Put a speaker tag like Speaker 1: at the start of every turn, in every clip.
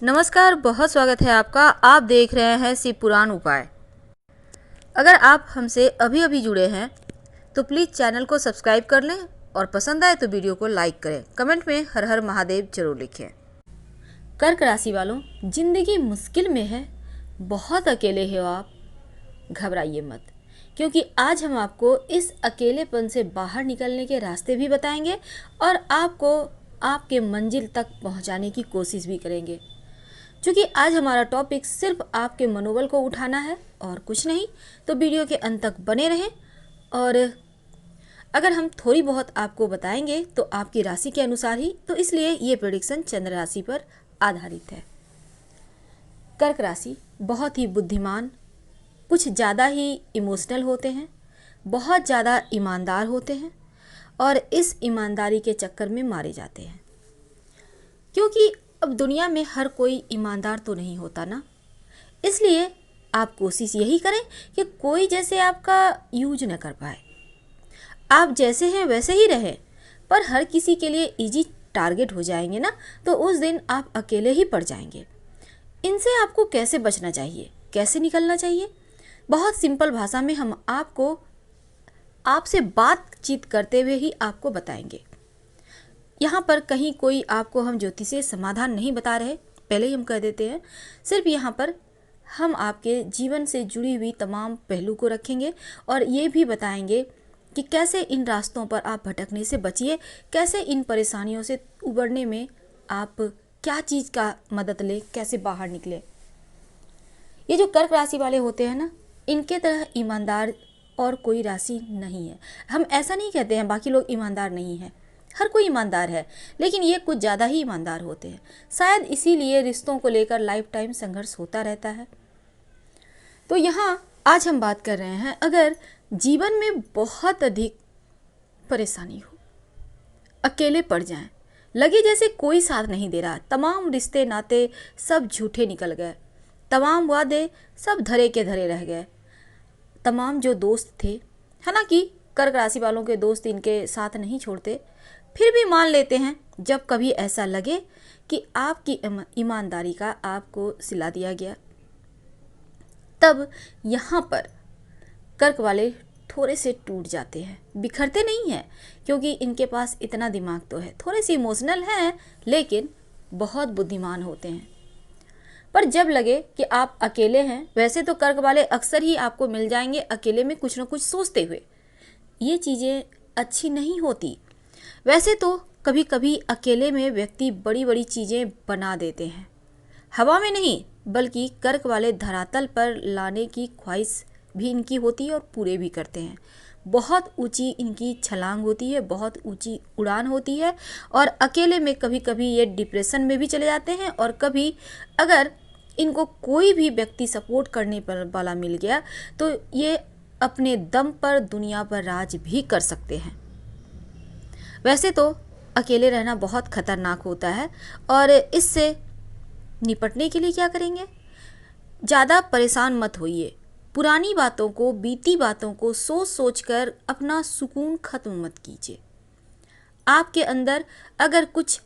Speaker 1: नमस्कार, बहुत स्वागत है आपका। आप देख रहे हैं शिव पुराण उपाय। अगर आप हमसे अभी अभी जुड़े हैं तो प्लीज़ चैनल को सब्सक्राइब कर लें और पसंद आए तो वीडियो को लाइक करें। कमेंट में हर हर महादेव जरूर लिखें। कर्क राशि वालों, जिंदगी मुश्किल में है, बहुत अकेले हो आप, घबराइए मत, क्योंकि आज हम आपको इस अकेलेपन से बाहर निकलने के रास्ते भी बताएंगे और आपको आपके मंजिल तक पहुंचाने की कोशिश भी करेंगे। क्योंकि आज हमारा टॉपिक सिर्फ आपके मनोबल को उठाना है और कुछ नहीं, तो वीडियो के अंत तक बने रहें। और अगर हम थोड़ी बहुत आपको बताएंगे तो आपकी राशि के अनुसार ही, तो इसलिए ये प्रेडिक्शन चंद्र राशि पर आधारित है। कर्क राशि बहुत ही बुद्धिमान, कुछ ज़्यादा ही इमोशनल होते हैं, बहुत ज़्यादा ईमानदार होते हैं और इस ईमानदारी के चक्कर में मारे जाते हैं, क्योंकि अब दुनिया में हर कोई ईमानदार तो नहीं होता ना। इसलिए आप कोशिश यही करें कि कोई जैसे आपका यूज न कर पाए। आप जैसे हैं वैसे ही रहें, पर हर किसी के लिए इजी टारगेट हो जाएंगे ना, तो उस दिन आप अकेले ही पड़ जाएंगे। इनसे आपको कैसे बचना चाहिए, कैसे निकलना चाहिए, बहुत सिंपल भाषा में हम आपसे बातचीत करते हुए ही आपको बताएंगे। यहाँ पर कहीं कोई आपको हम ज्योतिषीय समाधान नहीं बता रहे, पहले ही हम कह देते हैं। सिर्फ यहाँ पर हम आपके जीवन से जुड़ी हुई तमाम पहलू को रखेंगे और ये भी बताएंगे कि कैसे इन रास्तों पर आप भटकने से बचिए, कैसे इन परेशानियों से उबरने में आप क्या चीज़ का मदद लें, कैसे बाहर निकले। ये जो कर्क राशि वाले होते हैं ना, इनके तरह ईमानदार और कोई राशि नहीं है। हम ऐसा नहीं कहते हैं बाकी लोग ईमानदार नहीं हैं, हर कोई ईमानदार है, लेकिन ये कुछ ज़्यादा ही ईमानदार होते हैं। शायद इसीलिए रिश्तों को लेकर लाइफ टाइम संघर्ष होता रहता है। तो यहाँ आज हम बात कर रहे हैं, अगर जीवन में बहुत अधिक परेशानी हो, अकेले पड़ जाएं, लगे जैसे कोई साथ नहीं दे रहा, तमाम रिश्ते नाते सब झूठे निकल गए, तमाम वादे सब धरे के धरे रह गए, तमाम जो दोस्त थे, हालांकि कर्क राशि वालों के दोस्त इनके साथ नहीं छोड़ते, फिर भी मान लेते हैं। जब कभी ऐसा लगे कि आपकी ईमानदारी का आपको सिला दिया गया, तब यहाँ पर कर्क वाले थोड़े से टूट जाते हैं, बिखरते नहीं हैं, क्योंकि इनके पास इतना दिमाग तो है, थोड़े से इमोशनल हैं लेकिन बहुत बुद्धिमान होते हैं। पर जब लगे कि आप अकेले हैं, वैसे तो कर्क वाले अक्सर ही आपको मिल जाएंगे अकेले में कुछ ना कुछ सोचते हुए, ये चीज़ें अच्छी नहीं होती। वैसे तो कभी कभी अकेले में व्यक्ति बड़ी बड़ी चीज़ें बना देते हैं, हवा में नहीं बल्कि कर्क वाले धरातल पर लाने की ख्वाहिश भी इनकी होती है और पूरे भी करते हैं। बहुत ऊंची इनकी छलांग होती है, बहुत ऊंची उड़ान होती है और अकेले में कभी कभी ये डिप्रेशन में भी चले जाते हैं और कभी अगर इनको कोई भी व्यक्ति सपोर्ट करने पर वाला मिल गया तो ये अपने दम पर दुनिया पर राज भी कर सकते हैं। वैसे तो अकेले रहना बहुत खतरनाक होता है और इससे निपटने के लिए क्या करेंगे, ज़्यादा परेशान मत होइए, पुरानी बातों को, बीती बातों को सोच सोच कर अपना सुकून खत्म मत कीजिए। आपके अंदर अगर कुछ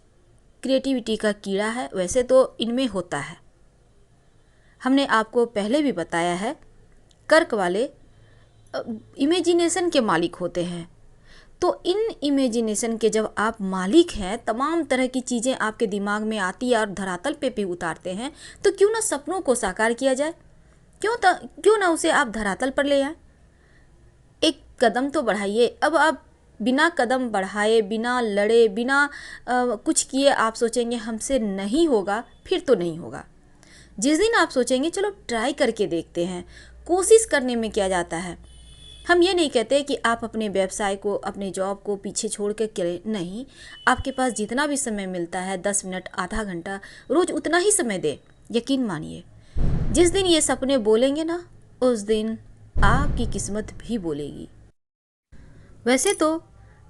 Speaker 1: क्रिएटिविटी का कीड़ा है, वैसे तो इनमें होता है, हमने आपको पहले भी बताया है, कर्क वाले इमेजिनेशन के मालिक होते हैं। तो इन इमेजिनेशन के जब आप मालिक हैं, तमाम तरह की चीज़ें आपके दिमाग में आती है और धरातल पे भी उतारते हैं, तो क्यों ना सपनों को साकार किया जाए, क्यों ना उसे आप धरातल पर ले आए। एक कदम तो बढ़ाइए। अब आप बिना कदम बढ़ाए, बिना लड़े, बिना कुछ किए आप सोचेंगे हमसे नहीं होगा, फिर तो नहीं होगा। जिस दिन आप सोचेंगे चलो ट्राई करके देखते हैं, कोशिश करने में क्या जाता है। हम ये नहीं कहते कि आप अपने व्यवसाय को, अपने जॉब को पीछे छोड़ के करें, नहीं, आपके पास जितना भी समय मिलता है, 10 मिनट, आधा घंटा, रोज़ उतना ही समय दें। यकीन मानिए, जिस दिन ये सपने बोलेंगे ना, उस दिन आपकी किस्मत भी बोलेगी। वैसे तो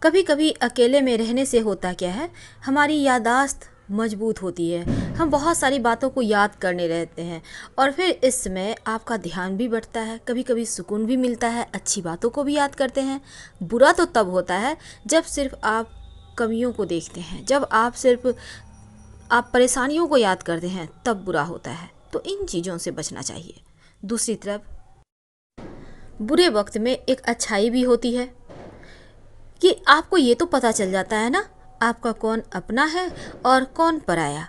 Speaker 1: कभी कभी अकेले में रहने से होता क्या है, हमारी याददाश्त मजबूत होती है, हम बहुत सारी बातों को याद करने रहते हैं और फिर इस समय आपका ध्यान भी बढ़ता है, कभी कभी सुकून भी मिलता है, अच्छी बातों को भी याद करते हैं। बुरा तो तब होता है जब सिर्फ आप कमियों को देखते हैं, जब आप सिर्फ आप परेशानियों को याद करते हैं तब बुरा होता है, तो इन चीज़ों से बचना चाहिए। दूसरी तरफ बुरे वक्त में एक अच्छाई भी होती है कि आपको ये तो पता चल जाता है ना आपका कौन अपना है और कौन पराया,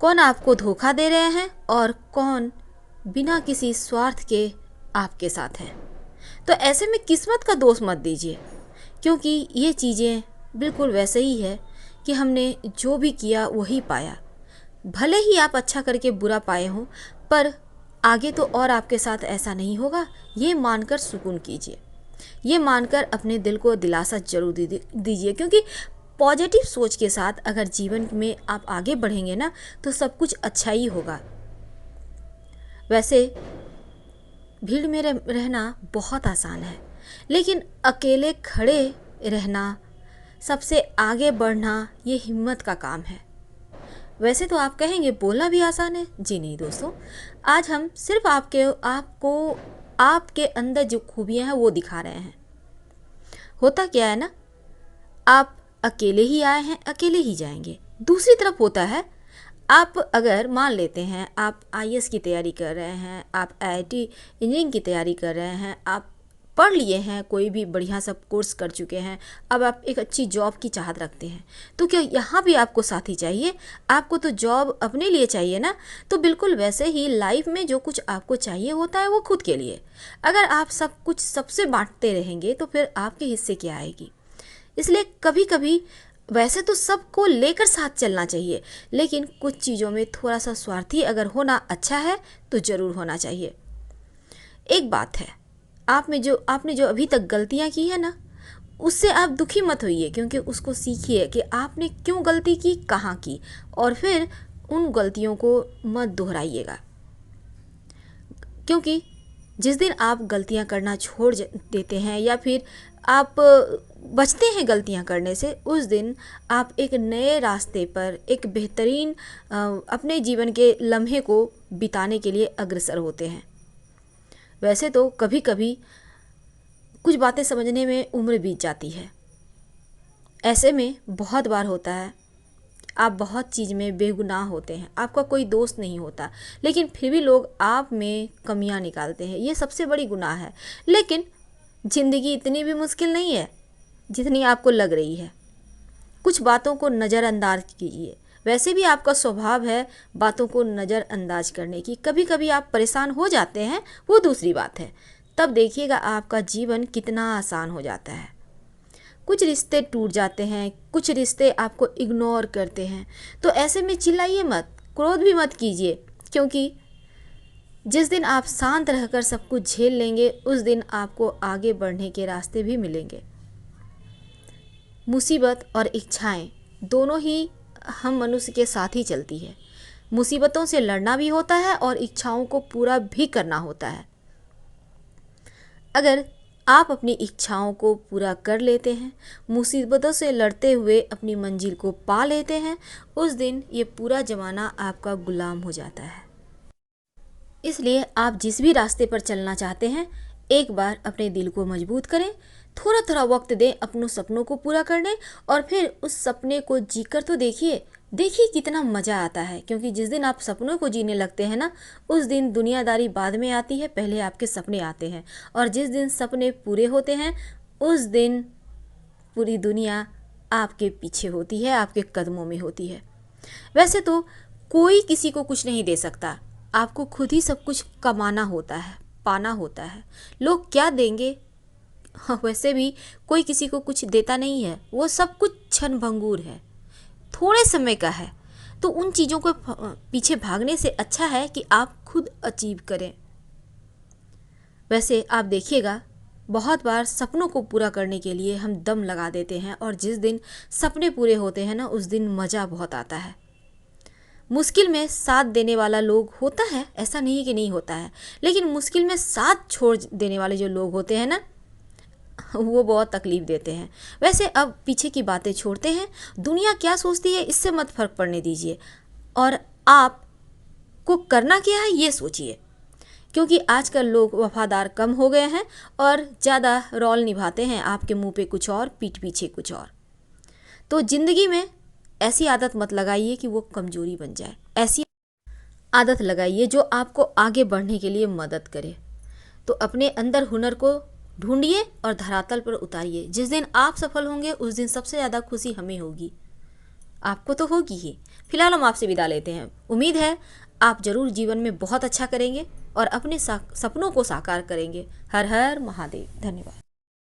Speaker 1: कौन आपको धोखा दे रहे हैं और कौन बिना किसी स्वार्थ के आपके साथ है। तो ऐसे में किस्मत का दोष मत दीजिए, क्योंकि ये चीज़ें बिल्कुल वैसे ही है कि हमने जो भी किया वही पाया। भले ही आप अच्छा करके बुरा पाए हों, पर आगे तो और आपके साथ ऐसा नहीं होगा, ये मानकर सुकून कीजिए। ये मानकर अपने दिल को दिलासा जरूर दीजिए, क्योंकि पॉजिटिव सोच के साथ अगर जीवन में आप आगे बढ़ेंगे ना तो सब कुछ अच्छा ही होगा। वैसे भीड़ में रहना बहुत आसान है, लेकिन अकेले खड़े रहना, सबसे आगे बढ़ना, ये हिम्मत का काम है। वैसे तो आप कहेंगे बोलना भी आसान है। जी नहीं दोस्तों, आज हम सिर्फ आपको आपके अंदर जो खूबियां हैं वो दिखा रहे हैं। होता क्या है ना, आप अकेले ही आए हैं, अकेले ही जाएंगे। दूसरी तरफ होता है, आप अगर मान लेते हैं आप आईएएस की तैयारी कर रहे हैं, आप आईआईटी इंजीनियरिंग की तैयारी कर रहे हैं, आप पढ़ लिए हैं, कोई भी बढ़िया सब कोर्स कर चुके हैं, अब आप एक अच्छी जॉब की चाहत रखते हैं, तो क्या यहाँ भी आपको साथी चाहिए? आपको तो जॉब अपने लिए चाहिए ना। तो बिल्कुल वैसे ही लाइफ में जो कुछ आपको चाहिए होता है वो खुद के लिए। अगर आप सब कुछ सबसे बांटते रहेंगे तो फिर आपके हिस्से क्या आएगी? इसलिए कभी कभी वैसे तो सबको लेकर साथ चलना चाहिए, लेकिन कुछ चीज़ों में थोड़ा सा स्वार्थी अगर होना अच्छा है तो ज़रूर होना चाहिए। एक बात है, आपने जो अभी तक गलतियां की है ना, उससे आप दुखी मत होइए, क्योंकि उसको सीखिए कि आपने क्यों गलती की, कहाँ की, और फिर उन गलतियों को मत दोहराइएगा। क्योंकि जिस दिन आप गलतियां करना छोड़ देते हैं या फिर आप बचते हैं गलतियां करने से, उस दिन आप एक नए रास्ते पर एक बेहतरीन अपने जीवन के लम्हे को बिताने के लिए अग्रसर होते हैं। वैसे तो कभी कभी कुछ बातें समझने में उम्र बीत जाती है। ऐसे में बहुत बार होता है आप बहुत चीज़ में बेगुनाह होते हैं, आपका कोई दोस्त नहीं होता, लेकिन फिर भी लोग आप में कमियां निकालते हैं। ये सबसे बड़ी गुनाह है। लेकिन ज़िंदगी इतनी भी मुश्किल नहीं है जितनी आपको लग रही है। कुछ बातों को नज़रअंदाज कीजिए। वैसे भी आपका स्वभाव है बातों को नज़रअंदाज करने की। कभी कभी आप परेशान हो जाते हैं, वो दूसरी बात है, तब देखिएगा आपका जीवन कितना आसान हो जाता है। कुछ रिश्ते टूट जाते हैं, कुछ रिश्ते आपको इग्नोर करते हैं, तो ऐसे में चिल्लाइए मत, क्रोध भी मत कीजिए, क्योंकि जिस दिन आप शांत रहकर सब कुछ झेल लेंगे उस दिन आपको आगे बढ़ने के रास्ते भी मिलेंगे। मुसीबत और इच्छाएं दोनों ही हम मनुष्य के साथ ही चलती है। मुसीबतों से लड़ना भी होता है और इच्छाओं को पूरा भी करना होता है। अगर आप अपनी इच्छाओं को पूरा कर लेते हैं, मुसीबतों से लड़ते हुए अपनी मंजिल को पा लेते हैं, उस दिन ये पूरा ज़माना आपका गुलाम हो जाता है। इसलिए आप जिस भी रास्ते पर चलना चाहते हैं, एक बार अपने दिल को मजबूत करें, थोड़ा थोड़ा वक्त दें अपनों सपनों को पूरा करने, और फिर उस सपने को जीकर तो देखिए कितना मज़ा आता है। क्योंकि जिस दिन आप सपनों को जीने लगते हैं ना, उस दिन दुनियादारी बाद में आती है, पहले आपके सपने आते हैं। और जिस दिन सपने पूरे होते हैं उस दिन पूरी दुनिया आपके पीछे होती है, आपके कदमों में होती है। वैसे तो कोई किसी को कुछ नहीं दे सकता, आपको खुद ही सब कुछ कमाना होता है, पाना होता है। लोग क्या देंगे, वैसे भी कोई किसी को कुछ देता नहीं है, वो सब कुछ क्षणभंगुर है, थोड़े समय का है। तो उन चीज़ों को पीछे भागने से अच्छा है कि आप खुद अचीव करें। वैसे आप देखिएगा बहुत बार सपनों को पूरा करने के लिए हम दम लगा देते हैं, और जिस दिन सपने पूरे होते हैं ना, उस दिन मज़ा बहुत आता है। मुश्किल में साथ देने वाला लोग होता है, ऐसा नहीं कि नहीं होता है, लेकिन मुश्किल में साथ छोड़ देने वाले जो लोग होते हैं ना, वो बहुत तकलीफ़ देते हैं। वैसे अब पीछे की बातें छोड़ते हैं, दुनिया क्या सोचती है इससे मत फ़र्क पड़ने दीजिए, और आप को करना क्या है ये सोचिए। क्योंकि आजकल लोग वफादार कम हो गए हैं और ज़्यादा रोल निभाते हैं, आपके मुंह पे कुछ और, पीठ पीछे कुछ और। तो ज़िंदगी में ऐसी आदत मत लगाइए कि वो कमजोरी बन जाए। ऐसी आदत लगाइए जो आपको आगे बढ़ने के लिए मदद करे। तो अपने अंदर हुनर को ढूंढिए और धरातल पर उतारिए। जिस दिन आप सफल होंगे उस दिन सबसे ज़्यादा खुशी हमें होगी, आपको तो होगी ही। फिलहाल हम आपसे विदा लेते हैं। उम्मीद है आप जरूर जीवन में बहुत अच्छा करेंगे और अपने सपनों को साकार करेंगे। हर हर महादेव। धन्यवाद।